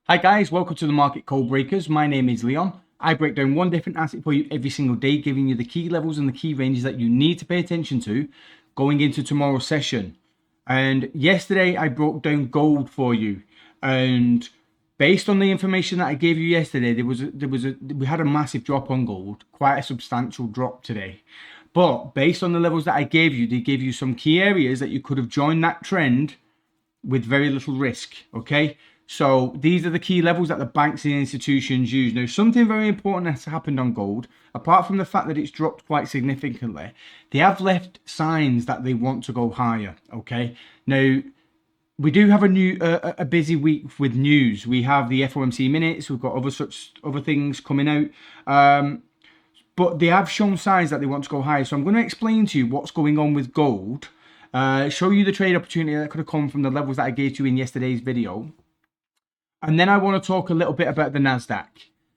Hi guys, welcome to the Market Code Breakers. My name is Leon. I break down one different asset for you every single day, giving you the key levels and the key ranges that you need to pay attention to going into tomorrow's session. And yesterday I broke down gold for you, and based on the information that I gave you yesterday, we had a massive drop on gold, quite a substantial drop today. But based on the levels that I gave you, they gave you some key areas that you could have joined that trend with very little risk. Okay, so these are the key levels that the banks and institutions use. Now, something very important has happened on gold. Apart from the fact that it's dropped quite significantly, they have left signs that they want to go higher. Okay, now we do have a busy week with news. We have the FOMC minutes. We've got other things coming out. But they have shown signs that they want to go higher. So I'm going to explain to you what's going on with gold. Show you the trade opportunity that could have come from the levels that I gave to you in yesterday's video. And then I want to talk a little bit about the NASDAQ.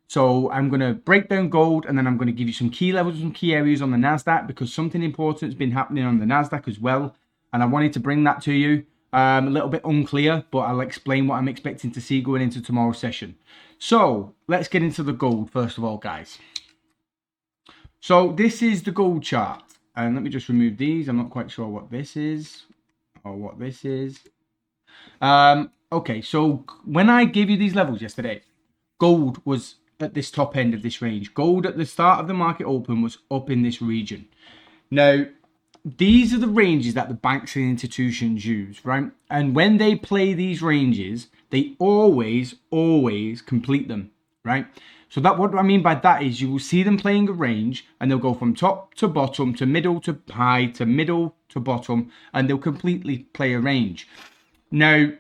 So I'm going to break down gold, and then I'm going to give you some key levels and key areas on the NASDAQ, because something important has been happening on the NASDAQ as well. And I wanted to bring that to you. A little bit unclear, but I'll explain what I'm expecting to see going into tomorrow's session. So let's get into the gold first of all, guys. So this is the gold chart. And let me just remove these. I'm not quite sure what this is or what this is. Okay, so when I gave you these levels yesterday, gold was at this top end of this range. Gold at the start of the market open was up in this region. Now, these are the ranges that the banks and institutions use, right? And when they play these ranges, they always complete them, right? So that, what I mean by that is you will see them playing a range, and they'll go from top to bottom to middle to high to middle to bottom, and they'll completely play a range. Now,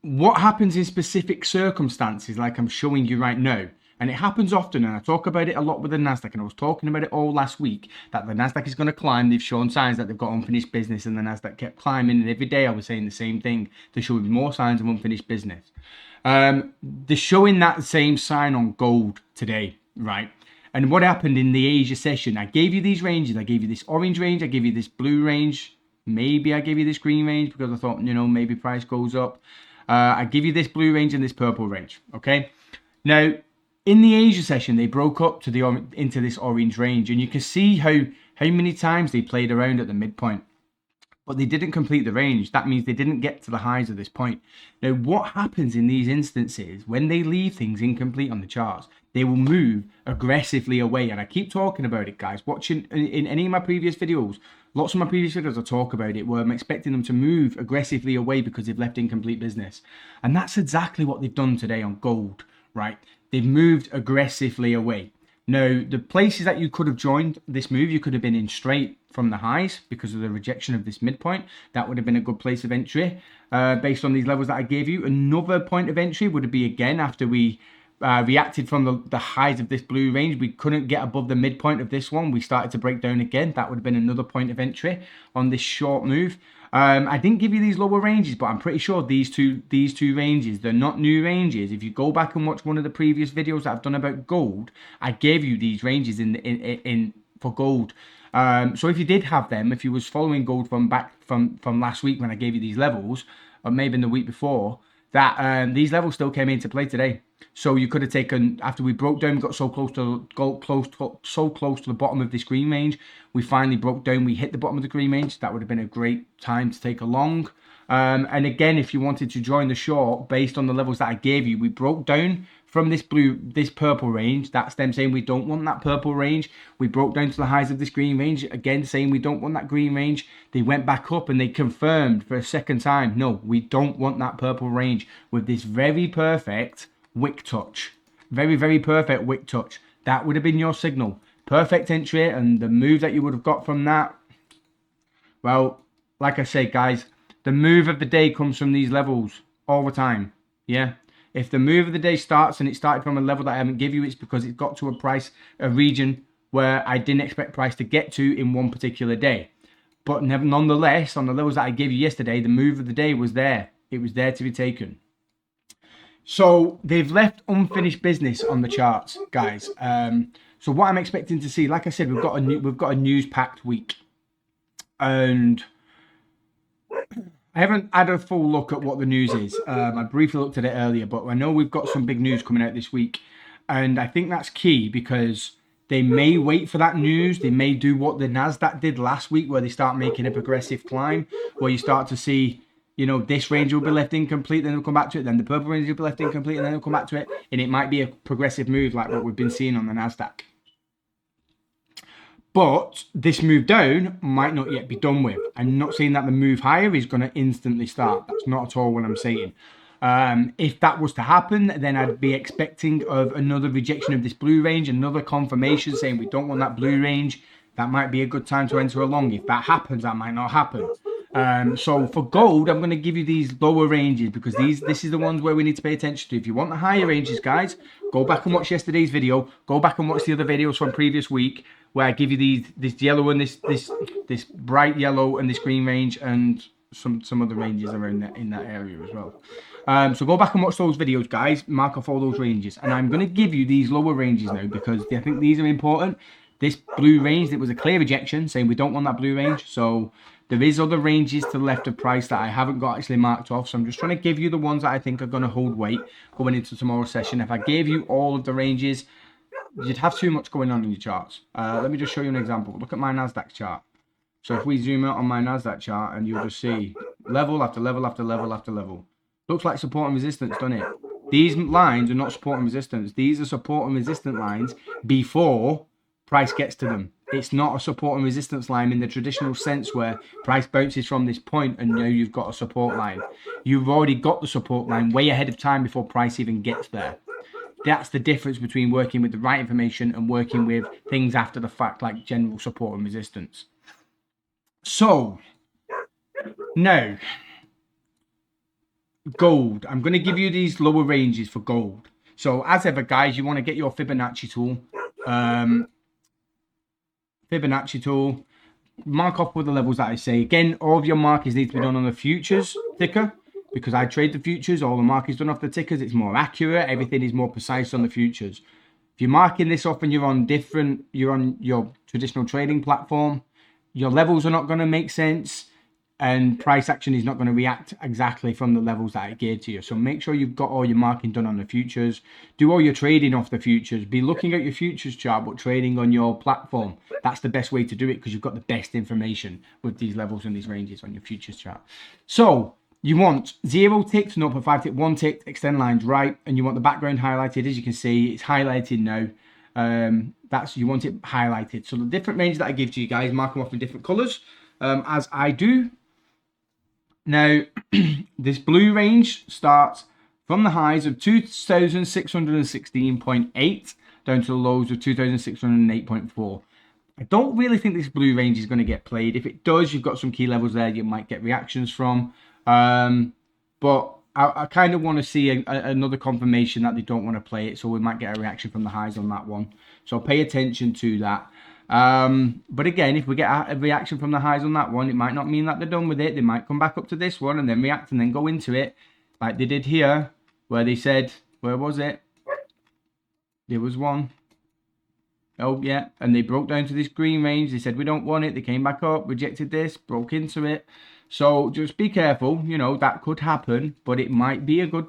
what happens in specific circumstances, like I'm showing you right now, and it happens often, and I talk about it a lot with the NASDAQ, and I was talking about it all last week, that the NASDAQ is going to climb. They've shown signs that they've got unfinished business, and the NASDAQ kept climbing, and every day I was saying the same thing. They're showing more signs of unfinished business. They're showing that same sign on gold today, right? And what happened in the Asia session, I gave you these ranges. I gave you this orange range, I gave you this blue range, maybe I gave you this green range because I thought, maybe price goes up. I give you this blue range and this purple range, okay? Now, in the Asia session, they broke up to into this orange range, and you can see how many times they played around at the midpoint. But they didn't complete the range. That means they didn't get to the highs of this point. Now, what happens in these instances, when they leave things incomplete on the charts, they will move aggressively away. And I keep talking about it, guys. Watching in any of my previous videos, lots of my previous videos I talk about it, where I'm expecting them to move aggressively away because they've left incomplete business. And that's exactly what they've done today on gold, right? They've moved aggressively away. Now, the places that you could have joined this move, you could have been in straight from the highs because of the rejection of this midpoint. That would have been a good place of entry based on these levels that I gave you. Another point of entry would be again after we reacted from the highs of this blue range. We couldn't get above the midpoint of this one. We started to break down again. That would have been another point of entry on this short move. I didn't give you these lower ranges, but I'm pretty sure these two ranges, they're not new ranges. If you go back and watch one of the previous videos that I've done about gold, I gave you these ranges in for gold. So if you did have them, if you was following gold from last week when I gave you these levels, or maybe in the week before, that these levels still came into play today. So you could have taken, after we broke down, we got so close to the bottom of this green range, we finally broke down, we hit the bottom of the green range. That would have been a great time to take a long. And again, if you wanted to join the short based on the levels that I gave you, we broke down from this purple range. That's them saying we don't want that purple range. We broke down to the highs of this green range, again saying we don't want that green range. They went back up and they confirmed for a second time, no, we don't want that purple range, with this very perfect wick touch. Very perfect wick touch. That would have been your signal. Perfect entry, and the move that you would have got from that, well, like I say, guys, the move of the day comes from these levels all the time. Yeah. If the move of the day starts and it started from a level that I haven't give you, it's because it got to a region where I didn't expect price to get to in one particular day. But nonetheless, on the levels that I gave you yesterday, the move of the day was there. It was there to be taken. So they've left unfinished business on the charts, guys. So what I'm expecting to see, like I said, we've got a news-packed week, and I haven't had a full look at what the news is. I briefly looked at it earlier, but I know we've got some big news coming out this week. And I think that's key because they may wait for that news. They may do what the NASDAQ did last week, where they start making a progressive climb, where you start to see, you know, this range will be left incomplete, then they'll come back to it. Then the purple range will be left incomplete, and then they'll come back to it. And it might be a progressive move like what we've been seeing on the NASDAQ. But this move down might not yet be done with. I'm not saying that the move higher is going to instantly start. That's not at all what I'm saying. If that was to happen, then I'd be expecting of another rejection of this blue range, another confirmation saying we don't want that blue range. That might be a good time to enter a long. If that happens, that might not happen. So for gold, I'm going to give you these lower ranges because this is the ones where we need to pay attention to. If you want the higher ranges, guys, go back and watch yesterday's video. Go back and watch the other videos from previous week where I give you this yellow and this bright yellow and this green range and some other ranges around in that area as well. So go back and watch those videos, guys. Mark off all those ranges, and I'm going to give you these lower ranges now because I think these are important. This blue range, it was a clear rejection saying we don't want that blue range. So there is other ranges to the left of price that I haven't got actually marked off. So I'm just trying to give you the ones that I think are going to hold weight going into tomorrow's session. If I gave you all of the ranges, you'd have too much going on in your charts. Let me just show you an example. Look at my NASDAQ chart. So if we zoom out on my NASDAQ chart, and you'll just see level after level after level after level. Looks like support and resistance, doesn't it? These lines are not support and resistance. These are support and resistance lines before price gets to them. It's not a support and resistance line in the traditional sense where price bounces from this point and now you've got a support line. You've already got the support line way ahead of time before price even gets there. That's the difference between working with the right information and working with things after the fact like general support and resistance. So, now, gold. I'm going to give you these lower ranges for gold. So, as ever, guys, you want to get your Fibonacci tool. Fibonacci tool. Mark off with the levels that I say. Again, all of your markers need to be done on the futures ticker. Because I trade the futures, all the markers done off the tickers, it's more accurate, everything is more precise on the futures. If you're marking this off and you're on your traditional trading platform, your levels are not going to make sense and price action is not going to react exactly from the levels that I gave to you. So make sure you've got all your marking done on the futures. Do all your trading off the futures. Be looking at your futures chart, but trading on your platform. That's the best way to do it because you've got the best information with these levels and these ranges on your futures chart. So, you want 0 ticked, 0.5 ticked, 1 ticked, extend lines right, and you want the background highlighted. As you can see, it's highlighted now. You want it highlighted. So the different ranges that I give to you guys, mark them off in different colours, as I do. Now, this blue range starts from the highs of 2,616.8 down to the lows of 2,608.4. I don't really think this blue range is going to get played. If it does, you've got some key levels there you might get reactions from. But I kind of want to see another confirmation that they don't want to play it, so we might get a reaction from the highs on that one. So pay attention to that. But again, if we get a reaction from the highs on that one, it might not mean that they're done with it. They might come back up to this one and then react and then go into it like they did here, where they said, where was it? There was one. Oh, yeah. And they broke down to this green range. They said, we don't want it. They came back up, rejected this, broke into it. So just be careful. You know, that could happen, but it might be a good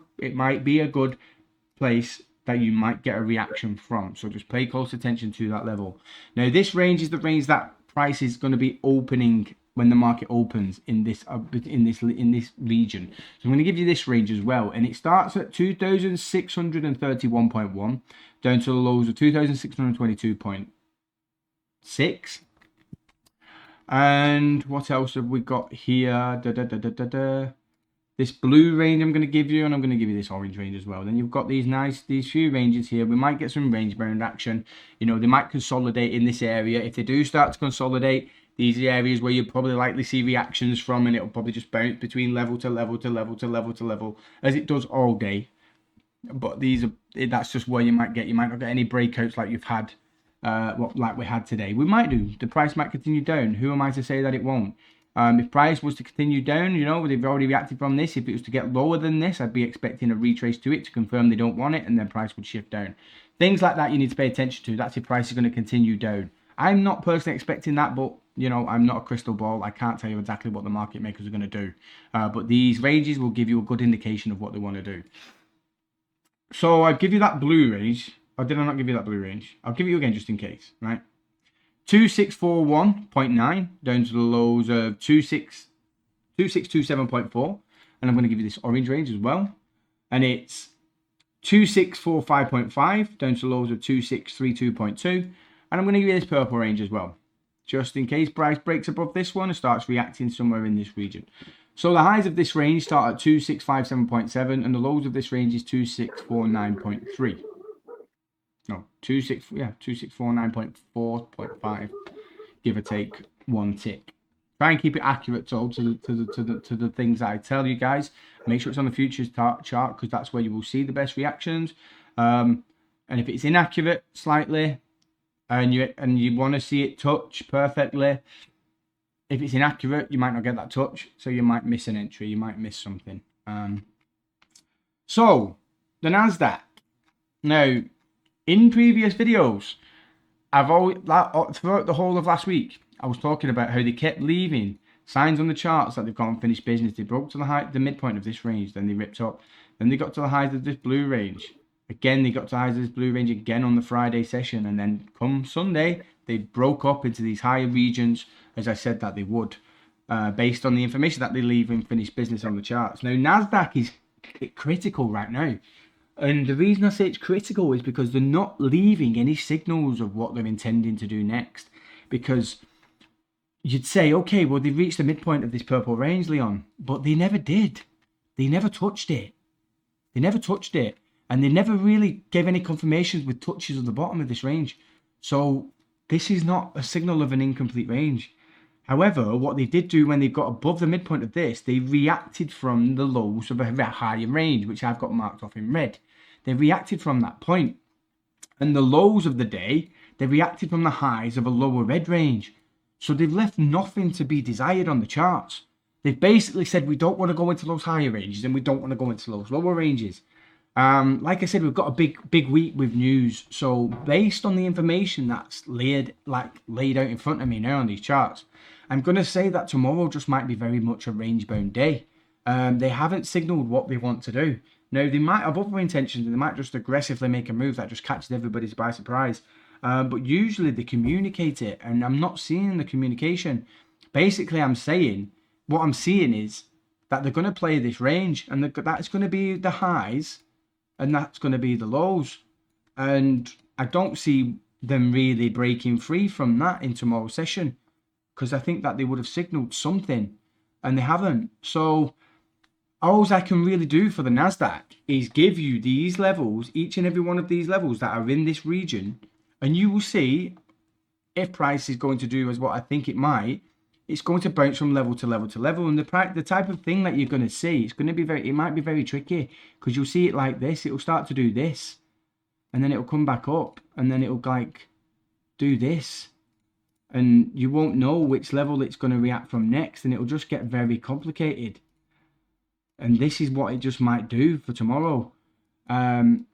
place that you might get a reaction from. So just pay close attention to that level. Now, this range is the range that price is going to be opening when the market opens in this region. So I'm going to give you this range as well, and it starts at 2,631.1 down to the lows of 2,622.6. And what else have we got here? This blue range I'm going to give you, and I'm going to give you this orange range as well. Then you've got these few ranges here. We might get some range bound action. You know, they might consolidate in this area. If they do start to consolidate, these are areas where you'll probably likely see reactions from, and it'll probably just bounce between level to level to level to level to level, as it does all day. But that's just where you might not get any breakouts like you've had, like we had today. We might do. The price might continue down. Who am I to say that it won't? If price was to continue down, you know, they've already reacted from this. If it was to get lower than this, I'd be expecting a retrace to it to confirm they don't want it, and then price would shift down. Things like that you need to pay attention to. That's if price is going to continue down. I'm not personally expecting that, but You know, I'm not a crystal ball. I can't tell you exactly what the market makers are going to do. But these ranges will give you a good indication of what they want to do. So I'll give you that blue range. Or did I not give you that blue range? I'll give you again just in case, right? 2641.9 down to the lows of 2627.4. And I'm going to give you this orange range as well. And it's 2645.5 down to the lows of 2632.2. And I'm going to give you this purple range as well, just in case price breaks above this one and starts reacting somewhere in this region. So the highs of this range start at 2657.7 and the lows of this range is 2649.3. No, 2649.4.5, give or take one tick. Try and keep it accurate to the things that I tell you guys. Make sure it's on the futures chart because that's where you will see the best reactions. And if it's inaccurate slightly, and you want to see it touch perfectly, if it's inaccurate, you might not get that touch, so you might miss an entry, you might miss something. So the NASDAQ. Now, in previous videos, I've always throughout the whole of last week, I was talking about how they kept leaving signs on the charts that they've got unfinished business. They broke to the midpoint of this range, then they ripped up, then they got to the highs of this blue range. Again, they got to highs of this blue range again on the Friday session, and then come Sunday, they broke up into these higher regions, as I said that they would, based on the information that they leave in finished business on the charts. Now, NASDAQ is critical right now. And the reason I say it's critical is because they're not leaving any signals of what they're intending to do next. Because you'd say, okay, well, they've reached the midpoint of this purple range, Leon, but they never did. They never touched it. They never touched it. And they never really gave any confirmations with touches of the bottom of this range. So this is not a signal of an incomplete range. However, what they did do when they got above the midpoint of this, they reacted from the lows of a higher range, which I've got marked off in red. They reacted from that point. And the lows of the day, they reacted from the highs of a lower red range. So they've left nothing to be desired on the charts. They've basically said we don't want to go into those higher ranges and we don't want to go into those lower ranges. Like I said, we've got a big week with news. So based on the information that's laid out in front of me now on these charts, I'm going to say that tomorrow just might be very much a range-bound day. They haven't signaled what they want to do. Now, they might have other intentions and they might just aggressively make a move that just catches everybody by surprise. But usually they communicate it, and I'm not seeing the communication. Basically, what I'm seeing is that they're going to play this range, and that's going to be the highs, and that's going to be the lows. And I don't see them really breaking free from that in tomorrow's session, because I think that they would have signaled something, and they haven't. So all I can really do for the NASDAQ is give you these levels, each and every one of these levels that are in this region, and you will see if price is going to do as what I think it might. It's going to bounce from level to level to level, and the type of thing that you're going to see, it might be very tricky, because you'll see it like this. It'll start to do this, and then it'll come back up, and then it'll like do this, and you won't know which level it's going to react from next, and it'll just get very complicated. And this is what it just might do for tomorrow. And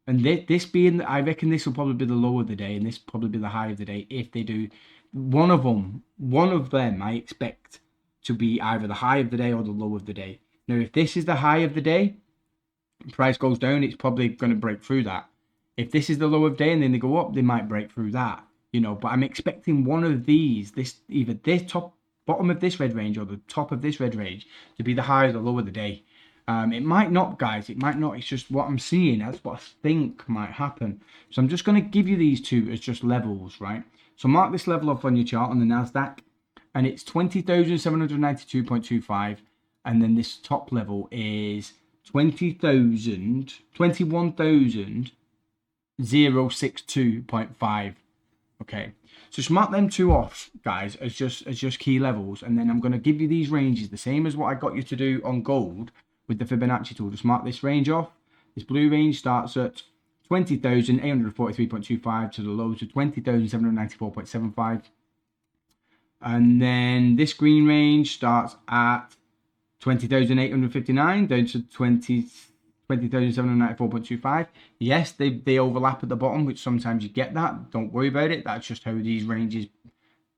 this being, I reckon this will probably be the low of the day, and this will probably be the high of the day if they do. One of them I expect to be either the high of the day or the low of the day. Now, if this is the high of the day, price goes down, it's probably going to break through that. If this is the low of the day and then they go up, they might break through that. But I'm expecting one of these, either this bottom of this red range or the top of this red range, to be the high or the low of the day. It might not, guys. It might not. It's just what I'm seeing. That's what I think might happen. So I'm just going to give you these two as just levels, right? So mark this level up on your chart on the NASDAQ, and it's 20,792.25, and then this top level is 21,062.5. Okay, so just mark them two off, guys, as just key levels, and then I'm going to give you these ranges, the same as what I got you to do on gold with the Fibonacci tool. Just mark this range off. This blue range starts at 20,843.25 to the lows of 20,794.75. And then this green range starts at 20,859 down to 20,794.25. Yes, they overlap at the bottom, which sometimes you get that. Don't worry about it. That's just how these ranges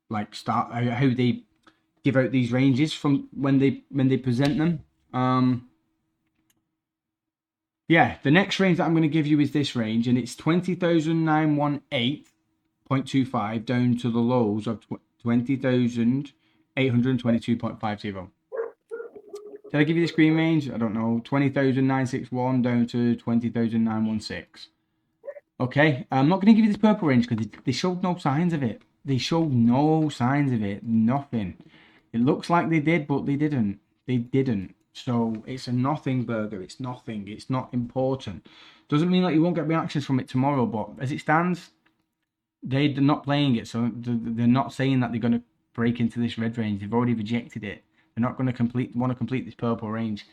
like start how they give out these ranges from when they present them. Yeah, the next range that I'm going to give you is this range, and it's 20,918.25 down to the lows of 20,822.50. Did I give you the screen range? I don't know. 20,961 down to 20,916. Okay, I'm not going to give you this purple range because they showed no signs of it. They showed no signs of it. Nothing. It looks like they did, but they didn't. They didn't. So it's a nothing burger. It's nothing. It's not important. Doesn't mean that you won't get reactions from it tomorrow, but as it stands, they're not playing it. So they're not saying that they're going to break into this red range. They've already rejected it. They're not going to want to complete this purple range.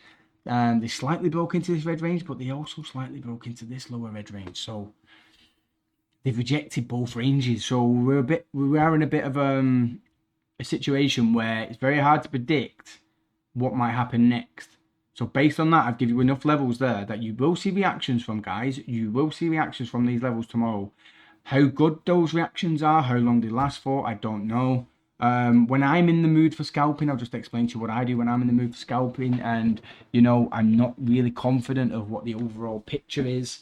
They slightly broke into this red range, but they also slightly broke into this lower red range. So they've rejected both ranges. So we are in a bit of a situation where it's very hard to predict what might happen next. So based on that, I've given you enough levels there that you will see reactions from, guys. You will see reactions from these levels tomorrow. How good those reactions are, how long they last for, I don't know. When I'm in the mood for scalping, I'll just explain to you what I do when I'm in the mood for scalping, and I'm not really confident of what the overall picture is.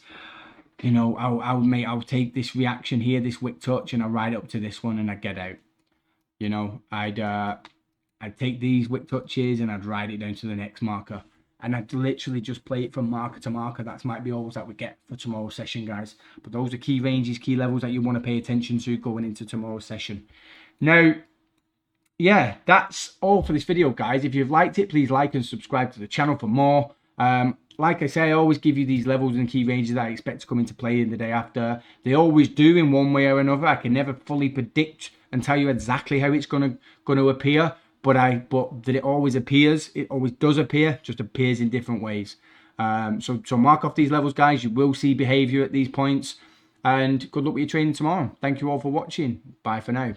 I'll take this reaction here, this wick touch, and I'll ride up to this one and I'd get out. I'd take these wick touches and I'd ride it down to the next marker, and I'd literally just play it from marker to marker. That might be all that we get for tomorrow's session, guys. But those are key ranges, key levels that you want to pay attention to going into tomorrow's session. Now, yeah, that's all for this video, guys. If you've liked it, please like and subscribe to the channel for more. Like I say, I always give you these levels and key ranges that I expect to come into play in the day after. They always do in one way or another. I can never fully predict and tell you exactly how it's going to appear, but that it always appears. It always does appear, just appears in different ways. So mark off these levels, guys. You will see behavior at these points, and good luck with your training tomorrow. Thank you all for watching. Bye for now.